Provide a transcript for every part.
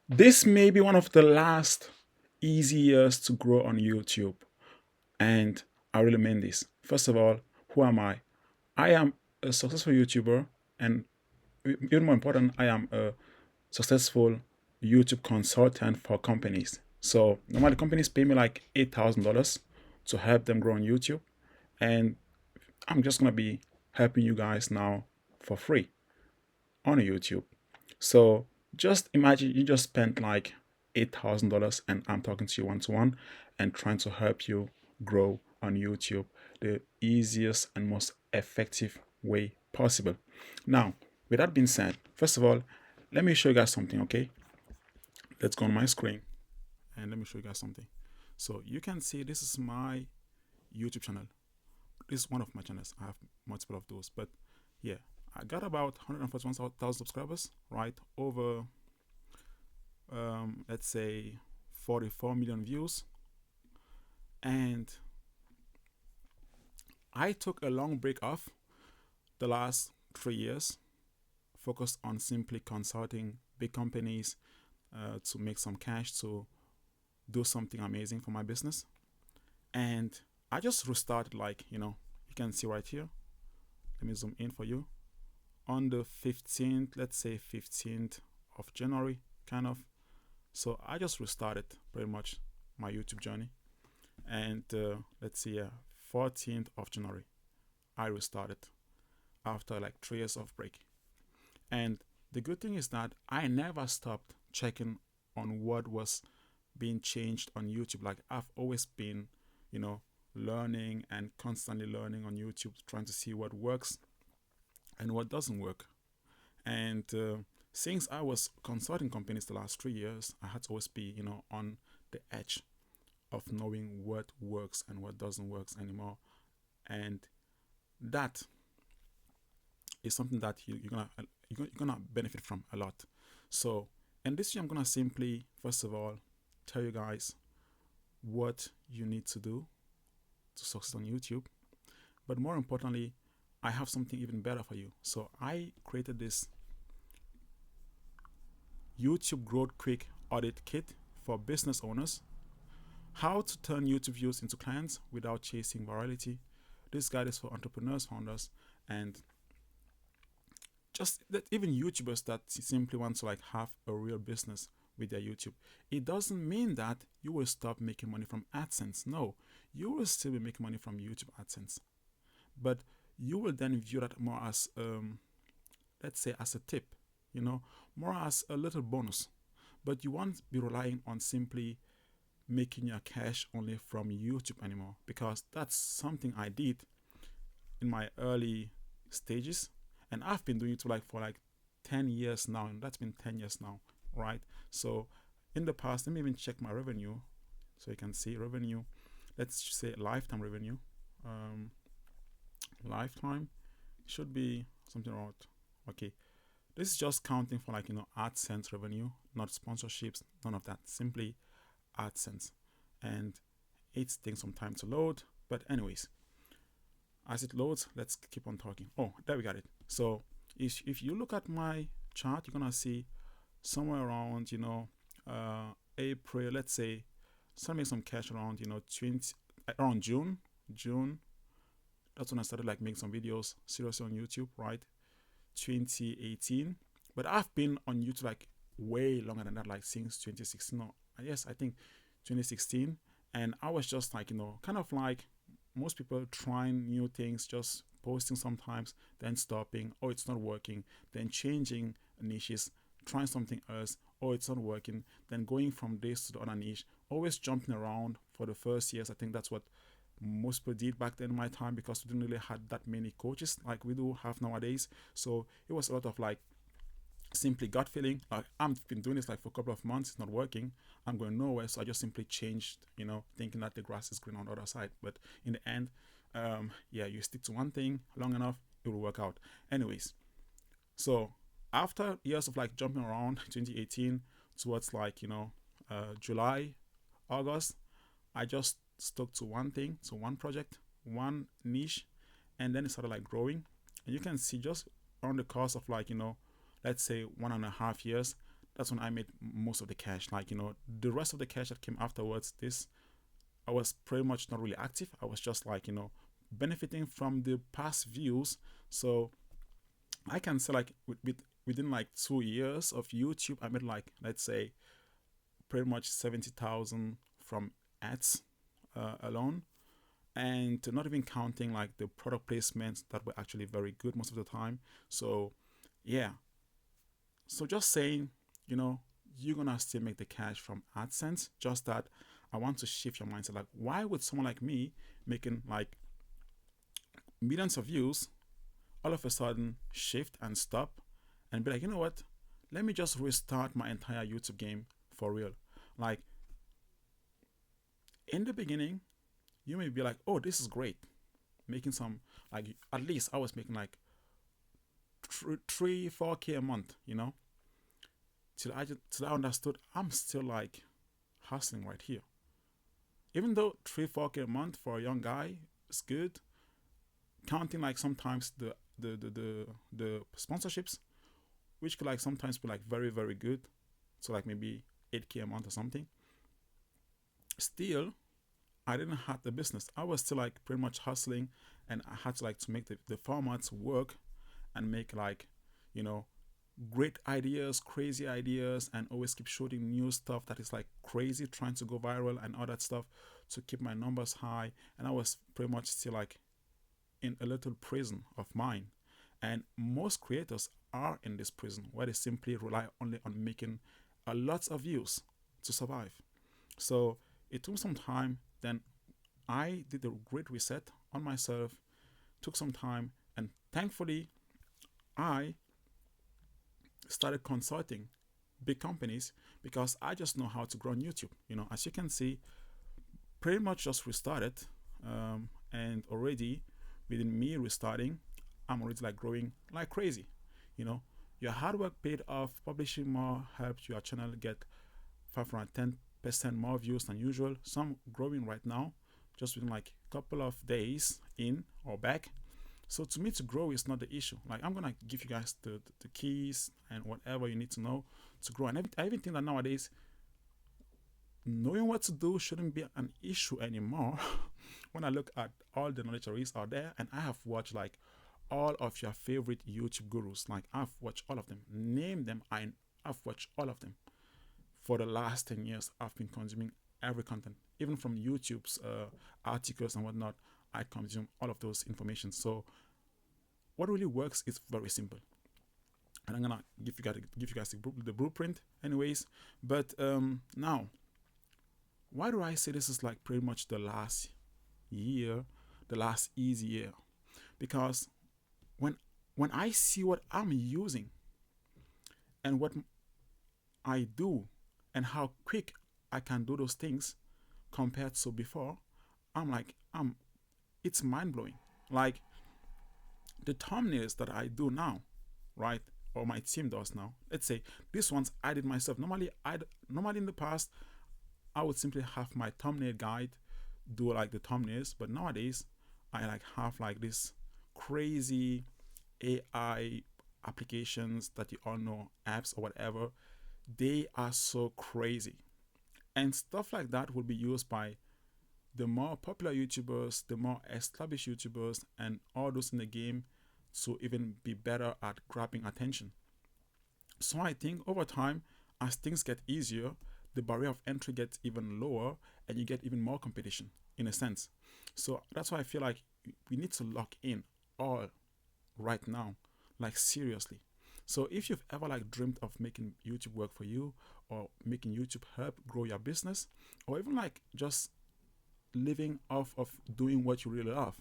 This may be one of the last easy years to grow on YouTube. And I really mean this. First of all, who am I? I am a successful YouTuber, and even more important, I am a successful YouTube consultant for companies. So normally companies pay me like $8,000 to help them grow on YouTube, and I'm just gonna be helping you guys now for free on YouTube. So just imagine you just spent like $8,000 and I'm talking to you one to one and trying to help you grow on YouTube the easiest and most effective way possible. Now, with that being said, first of all, let me show you guys something, okay? Let's go on my screen and let me show you guys something. So you can see this is my YouTube channel. This is one of my channels. I have multiple of those, but yeah, I got about 141,000 subscribers, right? Over, let's say, 44 million views. And I took a long break off the last 3 years, focused on simply consulting big companies to make some cash to do something amazing for my business. And I just restarted, like, you can see right here. Let me zoom in for you. On the 15th, let's say 15th of January, kind of. So I just restarted pretty much my YouTube journey. And let's see, 14th of January, I restarted after like 3 years of break. And the good thing is that I never stopped checking on what was being changed on YouTube. Like I've always been, learning and constantly learning on YouTube, trying to see what works and what doesn't work. And since I was consulting companies the last 3 years, I had to always be, on the edge of knowing what works and what doesn't work anymore. And that is something that you're gonna benefit from a lot. So in this year, I'm gonna simply, first of all, tell you guys what you need to do to succeed on YouTube. But more importantly, I have something even better for you. So I created this YouTube Growth Quick Audit Kit for business owners. How to turn YouTube views into clients without chasing virality. This guide is for entrepreneurs, founders, and just that even YouTubers that simply want to like have a real business with their YouTube. It doesn't mean that you will stop making money from AdSense. No, you will still be making money from YouTube AdSense, but you will then view that more as, let's say, as a tip, more as a little bonus. But you won't be relying on simply making your cash only from YouTube anymore, because that's something I did in my early stages, and I've been doing it for like 10 years now, and that's been 10 years now, right? So in the past, let me even check my revenue so you can see revenue. Let's say lifetime revenue. Um, Lifetime should be something around, okay. This is just counting for like, AdSense revenue, not sponsorships, none of that, simply AdSense. And it's taking some time to load, but anyways, as it loads, let's keep on talking. Oh, there we got it. So if you look at my chart, you're gonna see somewhere around, April, let's say, start making some cash around, 20, around June. That's when I started like making some videos seriously on YouTube, right? 2018. But I've been on YouTube like way longer than that, like since 2016. No, yes, I think 2016. And I was just like, kind of like most people, trying new things, just posting sometimes, then stopping. Oh, it's not working. Then changing niches, trying something else. Oh, it's not working. Then going from this to the other niche. Always jumping around for the first years. I think that's what most people did back then in my time, because we didn't really have that many coaches like we do have nowadays. So it was a lot of like simply gut feeling, like I've been doing this like for a couple of months, it's not working, I'm going nowhere. So I just simply changed, thinking that the grass is green on the other side. But in the end, yeah, you stick to one thing long enough, it will work out. Anyways, so after years of like jumping around, 2018 towards like, July, August, I just stuck to one thing, to one project, one niche, and then it started like growing. And you can see just on the course of like, let's say 1.5 years, that's when I made most of the cash. Like, the rest of the cash that came afterwards, this I was pretty much not really active. I was just like, benefiting from the past views. So I can say like within like 2 years of YouTube, I made like, let's say, pretty much 70,000 from ads alone, and not even counting like the product placements that were actually very good most of the time. So yeah, so just saying, you're gonna still make the cash from AdSense. Just that I want to shift your mindset. Like, why would someone like me making like millions of views all of a sudden shift and stop and be like, you know what? Let me just restart my entire YouTube game for real. Like, in the beginning, you may be like, oh, this is great. Making some, like, at least I was making like 3-4K a month, till I understood I'm still like hustling right here. Even though 3-4K a month for a young guy is good, counting like sometimes the sponsorships, which could like sometimes be like very, very good. So like maybe 8K a month or something. Still, I didn't have the business. I was still like pretty much hustling, and I had to like to make the formats work and make like, great ideas, crazy ideas, and always keep shooting new stuff that is like crazy, trying to go viral and all that stuff to keep my numbers high. And I was pretty much still like in a little prison of mine. And most creators are in this prison where they simply rely only on making a lot of views to survive. So it took some time. Then I did a great reset on myself, took some time, and thankfully I started consulting big companies because I just know how to grow on YouTube. As you can see, pretty much just restarted, and already within me restarting, I'm already like growing like crazy. Your hard work paid off. Publishing more helped your channel get 510% more views than usual. Some growing right now, just within like a couple of days in or back. So to me, to grow is not the issue. Like, I'm gonna give you guys the keys and whatever you need to know to grow. And I even think that nowadays, knowing what to do shouldn't be an issue anymore. When I look at all the knowledge there is out there, and I have watched like all of your favorite YouTube gurus. Like, I've watched all of them. Name them. I've watched all of them. For the last 10 years, I've been consuming every content, even from YouTube's articles and whatnot. I consume all of those information. So what really works is very simple, and I'm gonna give you guys the blueprint anyways. But now, why do I say this is like pretty much the last year, the last easy year? Because when I see what I'm using and what I do and how quick I can do those things compared to before, I'm like, it's mind blowing. Like, the thumbnails that I do now, right, or my team does now. Let's say these ones I did myself. Normally in the past, I would simply have my thumbnail guide do like the thumbnails, but nowadays I like have like this crazy AI applications that you all know, apps or whatever. They are so crazy, and stuff like that will be used by the more popular YouTubers, the more established YouTubers, and all those in the game to even be better at grabbing attention. So I think over time, as things get easier, the barrier of entry gets even lower and you get even more competition in a sense. So that's why I feel like we need to lock in all right now, like seriously. So if you've ever like dreamed of making YouTube work for you, or making YouTube help grow your business, or even like just living off of doing what you really love,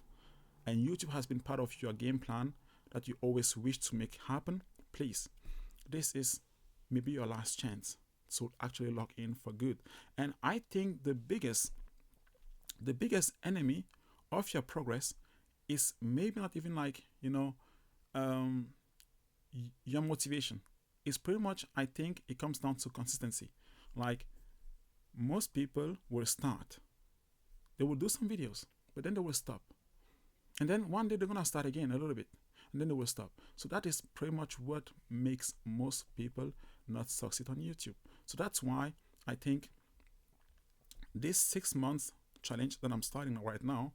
and YouTube has been part of your game plan that you always wish to make happen, please, this is maybe your last chance to actually lock in for good. And I think the biggest enemy of your progress is maybe not even like, um, your motivation. It's pretty much, I think it comes down to consistency. Like, most people will start, they will do some videos, but then they will stop. And then one day they're gonna start again a little bit, and then they will stop. So that is pretty much what makes most people not succeed on YouTube. So that's why I think this 6 months challenge that I'm starting right now,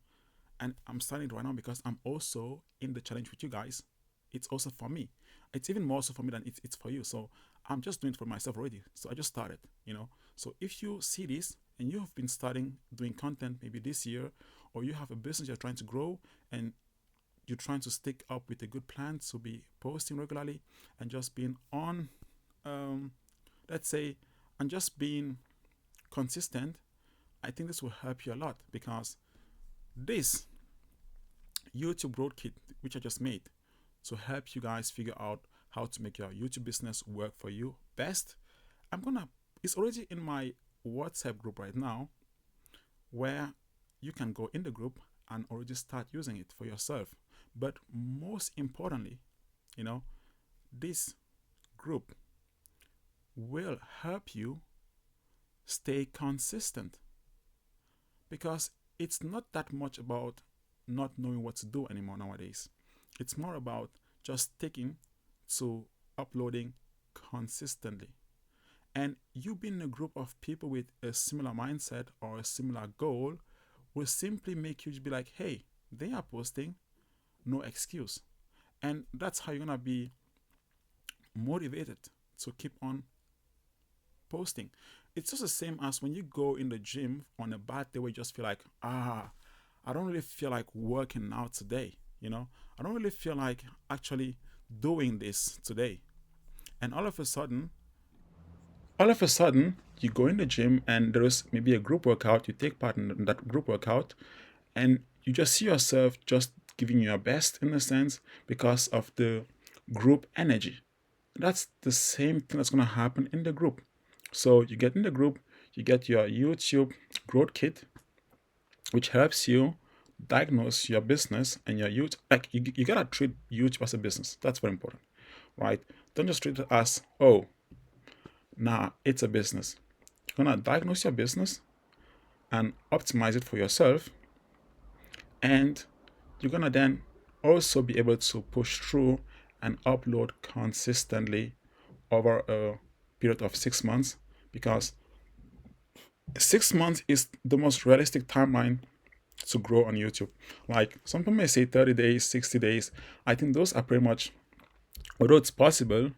and I'm starting it right now because I'm also in the challenge with you guys. It's also for me. It's even more so for me than it's for you. So I'm just doing it for myself already. So I just started, So if you see this and you have been starting doing content maybe this year, or you have a business you're trying to grow and you're trying to stick up with a good plan to be posting regularly and just being on, let's say, and just being consistent, I think this will help you a lot, because this YouTube Growth Kit, which I just made to help you guys figure out how to make your YouTube business work for you best, it's already in my WhatsApp group right now, where you can go in the group and already start using it for yourself. But most importantly, this group will help you stay consistent, because it's not that much about not knowing what to do anymore nowadays. It's more about just sticking to uploading consistently. And you being in a group of people with a similar mindset or a similar goal will simply make you be like, hey, they are posting, no excuse. And that's how you're going to be motivated to keep on posting. It's just the same as when you go in the gym on a bad day where you just feel like, I don't really feel like working out today. I don't really feel like actually doing this today. And all of a sudden, you go in the gym and there is maybe a group workout, you take part in that group workout, and you just see yourself just giving your best in a sense because of the group energy. That's the same thing that's going to happen in the group. So you get in the group, you get your YouTube Growth Kit, which helps you diagnose your business and your YouTube. Like you gotta treat YouTube as a business. That's very important, right? Don't just treat it as, it's a business. You're gonna diagnose your business and optimize it for yourself, and you're gonna then also be able to push through and upload consistently over a period of 6 months, because 6 months is the most realistic timeline to grow on YouTube. Like some people may say 30 days, 60 days. I think those are pretty much, although it's possible,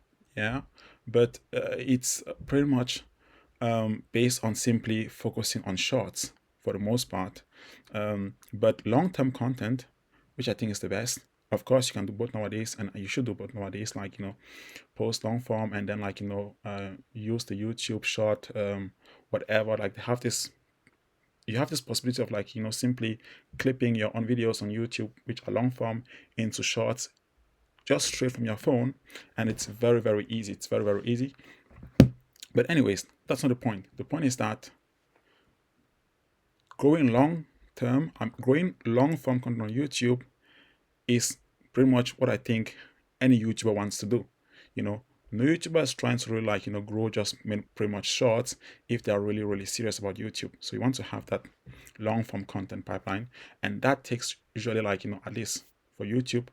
but it's pretty much based on simply focusing on shorts for the most part. But long-term content, which I think is the best. Of course, you can do both nowadays, and you should do both nowadays, like, post long form and then use the YouTube short, whatever. Like you have this possibility of simply clipping your own videos on YouTube, which are long form, into shorts, just straight from your phone, and it's very, very easy. It's very, very easy. But anyways, that's not the point. The point is that growing long form content on YouTube is pretty much what I think any YouTuber wants to do. No YouTuber is trying to really grow just pretty much shorts if they're really, really serious about YouTube. So you want to have that long form content pipeline, and that takes usually at least for YouTube,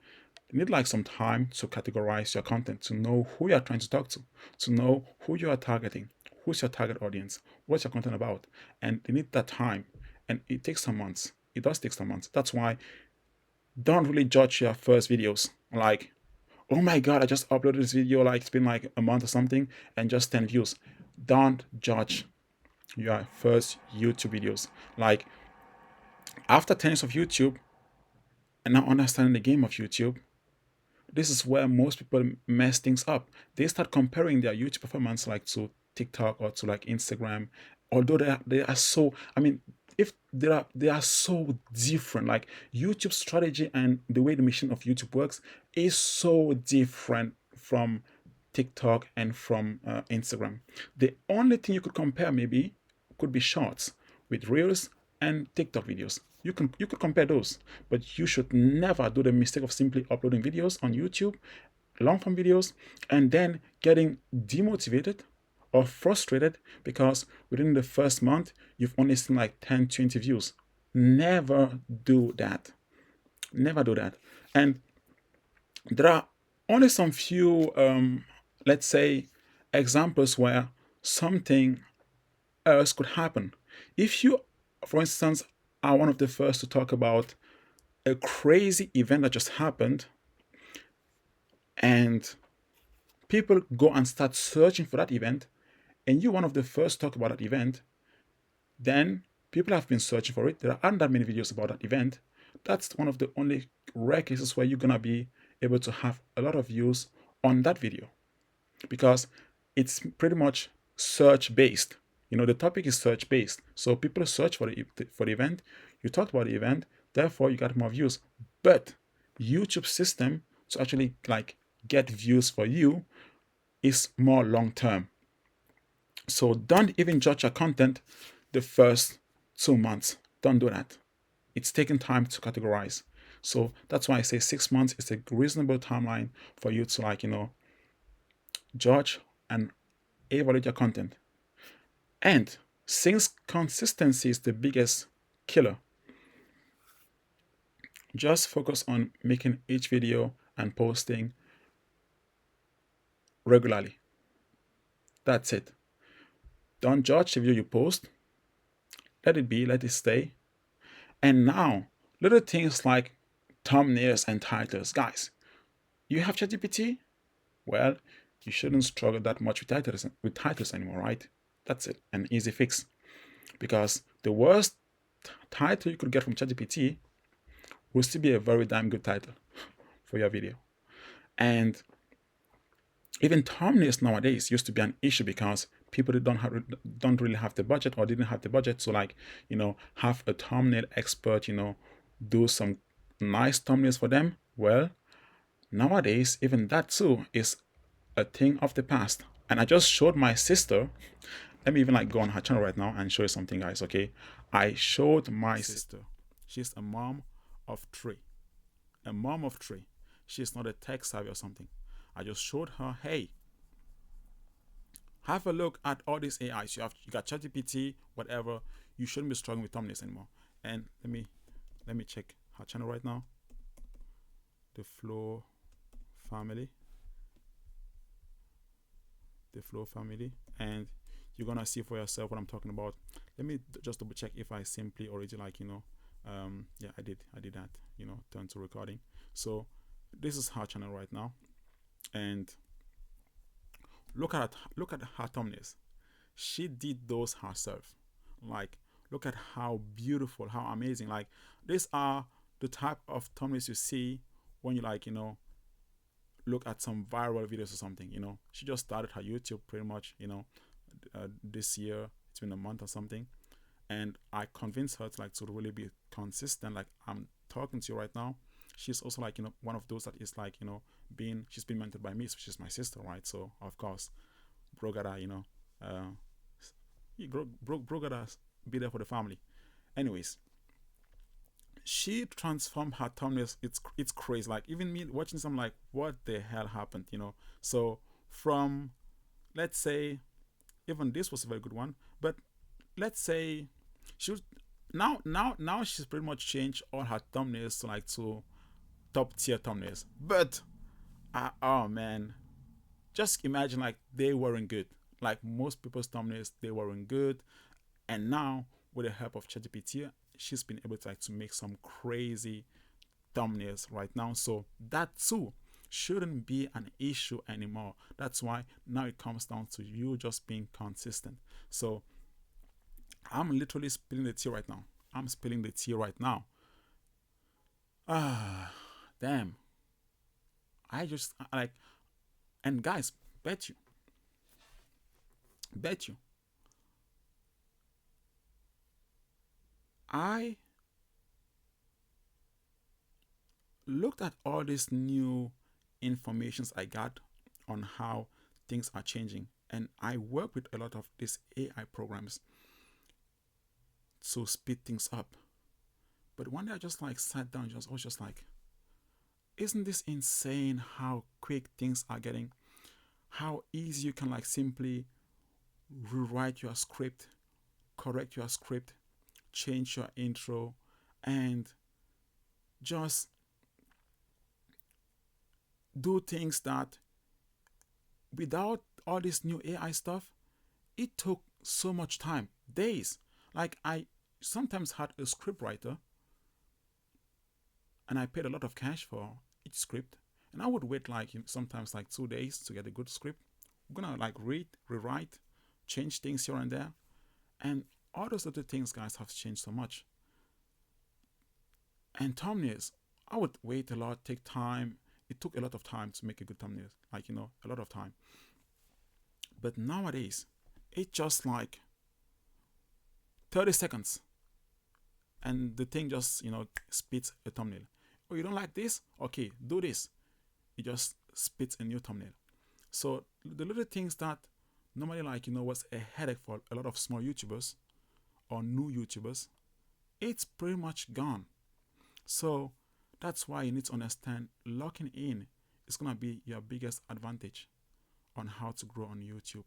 you need some time to categorize your content, to know who you're trying to talk to know who you are targeting, who's your target audience, what's your content about, and you need that time, and it takes some months. It does take some months. That's why don't really judge your first videos like, oh my god, I just uploaded this video, it's been a month or something, and just 10 views. Don't judge your first YouTube videos. After 10 years of YouTube and now understanding the game of YouTube, this is where most people mess things up. They start comparing their YouTube performance to TikTok or to Instagram, although they are so, if they are so different. YouTube strategy and the way the machine of YouTube works is so different from TikTok and from Instagram. The only thing you could compare maybe could be shorts with Reels and TikTok videos. You could compare those, but you should never do the mistake of simply uploading videos on YouTube, long form videos, and then getting demotivated or frustrated because within the first month you've only seen 10, 20 views. Never do that. Never do that. And there are only some few, let's say, examples where something else could happen. If you, for instance, are one of the first to talk about a crazy event that just happened, and people go and start searching for that event, and you're one of the first to talk about that event, then people have been searching for it. There aren't that many videos about that event. That's one of the only rare cases where you're gonna be able to have a lot of views on that video, because it's pretty much search based. The topic is search based, so people search for the event. You talked about the event, therefore you got more views. But YouTube system to actually like get views for you is more long term. So don't even judge your content the first 2 months. Don't do that. It's taking time to categorize. So that's why I say 6 months is a reasonable timeline for you to judge and evaluate your content. And since consistency is the biggest killer, just focus on making each video and posting regularly. That's it. Don't judge the video you post. Let it be, let it stay. And now, little things like thumbnails and titles. Guys, you have ChatGPT? Well, you shouldn't struggle that much with titles anymore, right? That's it, an easy fix. Because the worst title you could get from ChatGPT will still be a very damn good title for your video. And even thumbnails nowadays used to be an issue because people don't really have the budget, or didn't have the budget to have a thumbnail expert do some nice thumbnails for them. Well, nowadays even that too is a thing of the past. And I just showed my sister. Let me even go on her channel right now and show you something, guys. Okay, I showed my sister. She's a mom of three. A mom of three. She's not a tech savvy or something. I just showed her, hey, have a look at all these AIs. You got ChatGPT, whatever. You shouldn't be struggling with thumbnails anymore. And let me check her channel right now. The Flow Family. The Flow Family. And you're gonna see for yourself what I'm talking about. Let me just double check if I simply already yeah, I did that, turn to recording. So this is her channel right now, and look at her thumbnails. She did those herself. Look at how beautiful, how amazing. These are the type of thumbnails you see when you look at some viral videos or something. She just started her YouTube pretty much this year. It's been a month or something, and I convinced her to really be consistent. I'm talking to you right now. She's also one of those that is she's been mentored by me, so she's my sister, right? So of course, bro gotta bro gotta be there for the family. Anyways, she transformed her thumbnails. It's crazy. Even me watching some, what the hell happened? So from, let's say, even this was a very good one, but let's say she was, now she's pretty much changed all her thumbnails to top tier thumbnails. But oh man, just imagine they weren't good. Most people's thumbnails, they weren't good, and now with the help of ChatGPT, she's been able to make some crazy thumbnails right now. So that too shouldn't be an issue anymore. That's why now it comes down to you just being consistent. So I'm literally spilling the tea right now. I'm spilling the tea right now. Damn. I just and guys, bet you, I looked at all these new informations I got on how things are changing, and I work with a lot of these AI programs to speed things up. But one day I just sat down, I was just isn't this insane how quick things are getting? How easy you can simply rewrite your script, correct your script, change your intro, and just do things that without all this new AI stuff, it took so much time, days. Like I sometimes had a script writer and I paid a lot of cash for each script. And I would wait like sometimes like 2 days to get a good script. I'm gonna like read, rewrite, change things here and there. And all those little things, guys, have changed so much. And thumbnails, I would wait a lot, take time. It took a lot of time to make a good thumbnail, like, a lot of time. But nowadays, it's just like 30 seconds and the thing just, spits a thumbnail. Oh, you don't like this? Okay, do this. It just spits a new thumbnail. So the little things that normally was a headache for a lot of small YouTubers or new YouTubers, it's pretty much gone. So that's why you need to understand locking in is gonna be your biggest advantage on how to grow on YouTube.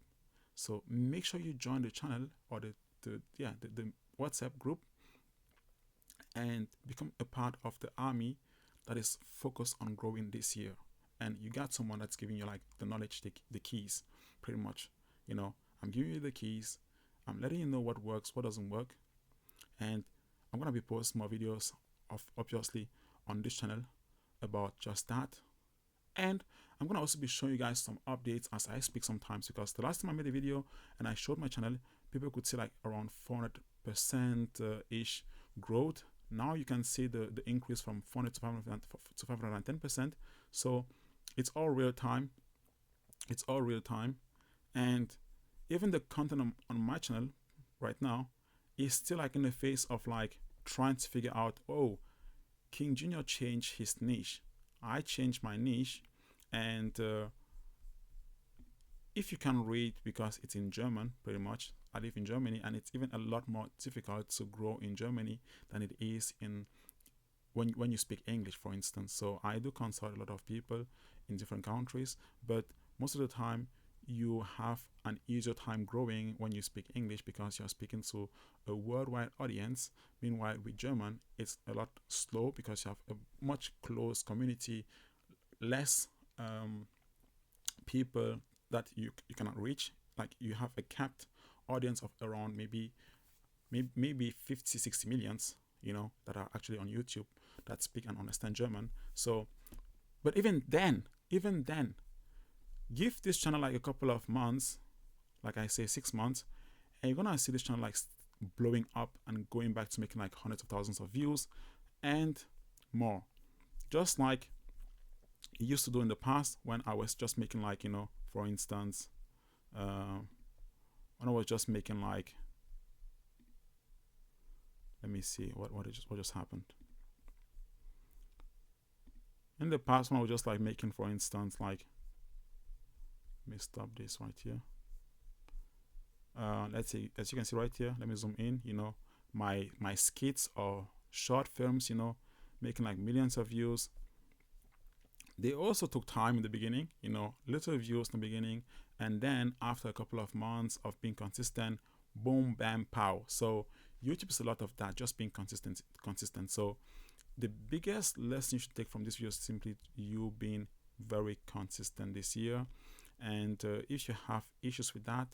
So make sure you join the channel or the WhatsApp group and become a part of the army that is focused on growing this year. And you got someone that's giving you like the knowledge, the keys, pretty much. I'm giving you the keys. I'm letting you know what works, what doesn't work, and I'm gonna be posting more videos of obviously on this channel about just that. And I'm gonna also be showing you guys some updates as I speak sometimes, because the last time I made a video and I showed my channel, people could see like around 400% ish growth. Now you can see the increase from 400 to 510%. So it's all real time. It's all real time. And even the content on my channel right now is still like in the phase of like trying to figure out, oh, King Junior changed his niche. I changed my niche. And if you can read, because it's in German, pretty much. I live in Germany, and it's even a lot more difficult to grow in Germany than it is in when you speak English, for instance. So I do consult a lot of people in different countries, but most of the time you have an easier time growing when you speak English because you're speaking to a worldwide audience. Meanwhile, with German, it's a lot slow because you have a much close community, less people that you cannot reach. Like you have a capped audience of around maybe 50, 60 millions, that are actually on YouTube that speak and understand German. So, but even then, give this channel like a couple of months, like I say 6 months, and you're gonna see this channel like blowing up and going back to making like hundreds of thousands of views and more, just like it used to do in the past when I was just making like, for instance, when I was just making like, let me see what just happened. In the past, when I was just like making, for instance, like, let me stop this right here. Let's see, as you can see right here, let me zoom in. My skits or short films, making like millions of views. They also took time in the beginning, little views in the beginning, and then after a couple of months of being consistent, boom, bam, pow. So YouTube is a lot of that, just being consistent. So the biggest lesson you should take from this video is simply you being very consistent this year. And if you have issues with that,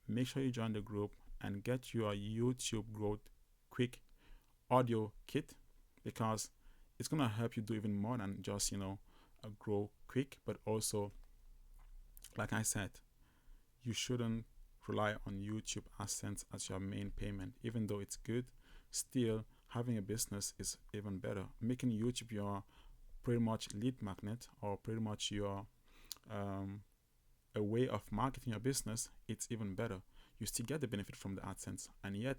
make sure you join the group and get your YouTube Growth Quick audio kit, because it's gonna help you do even more than just grow quick. But also, like I said, you shouldn't rely on YouTube AdSense as your main payment. Even though it's good, still having a business is even better. Making YouTube your pretty much lead magnet, or pretty much your a way of marketing your business, it's even better. You still get the benefit from the AdSense, and yet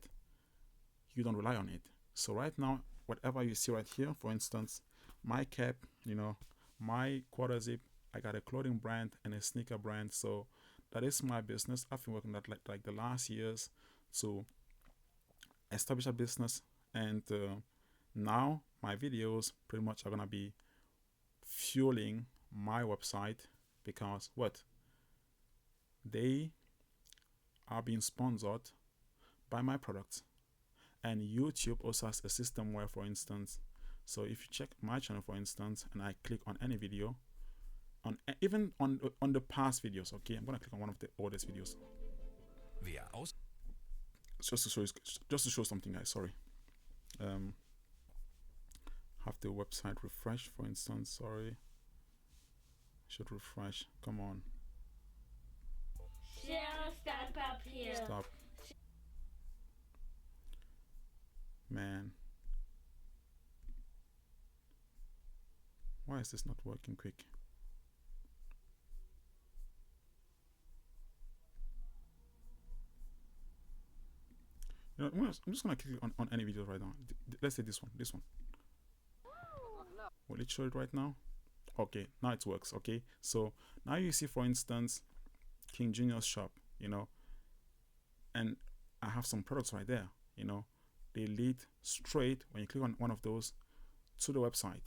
you don't rely on it. So right now, whatever you see right here, for instance, my cap, my quarter zip, I got a clothing brand and a sneaker brand. So that is my business. I've been working that like the last years to establish a business, and now my videos pretty much are gonna be fueling my website, because they are being sponsored by my products. And YouTube also has a system where, for instance, so if you check my channel, for instance, and I click on any video, on even on the past videos. Okay, I'm gonna click on one of the oldest videos just to show something, guys. Sorry. Um, have the website refresh, for instance. Sorry, should refresh. Come on. Step up here. Stop. Man, why is this not working quick? You know, I'm just gonna click on any video right now. Let's say this one. This one. Will it show it right now? Okay, now it works. Okay, so now you see, for instance, King Junior's shop. You know, and I have some products right there. You know, they lead straight when you click on one of those to the website.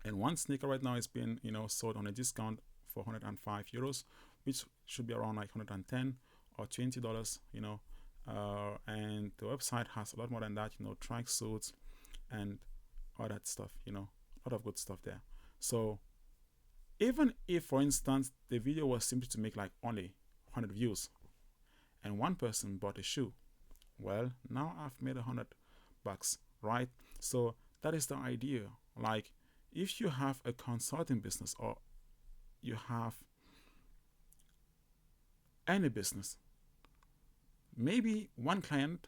And one sneaker right now is being, you know, sold on a discount for 105 euros, which should be around like 110 or $20, you know. And the website has a lot more than that, you know, track suits and all that stuff, you know, a lot of good stuff there. So even if, for instance, the video was simply to make like only 100 views and one person bought a shoe, well, now I've made $100, right? So that is the idea. Like, if you have a consulting business or you have any business, maybe one client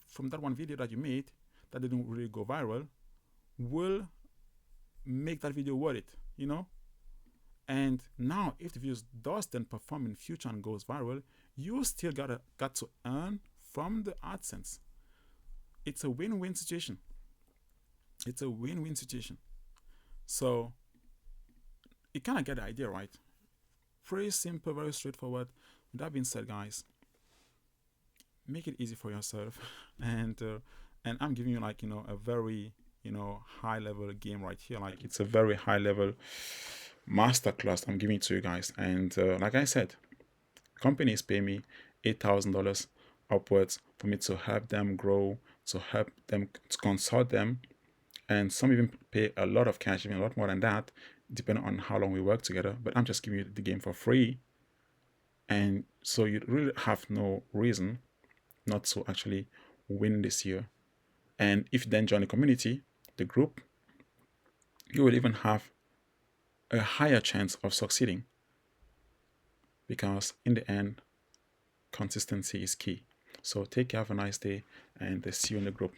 from that one video that you made that didn't really go viral will make that video worth it, you know. And now if the video does then perform in future and goes viral, you still got to earn from the AdSense. It's a win-win situation. It's a win-win situation. So you kind of get the idea, right? Pretty simple, very straightforward. With that being said, guys, make it easy for yourself, and I'm giving you, like, you know, a very, you know, high level game right here. Like, it's a very high level masterclass I'm giving to you guys. And like I said, companies pay me $8,000 upwards for me to help them grow, to help them, to consult them, and some even pay a lot of cash, even a lot more than that, depending on how long we work together. But I'm just giving you the game for free, and so you really have no reason not to actually win this year. And if you then join the community, the group, you will even have a higher chance of succeeding, because in the end, consistency is key. So take care, have a nice day, and see you in the group.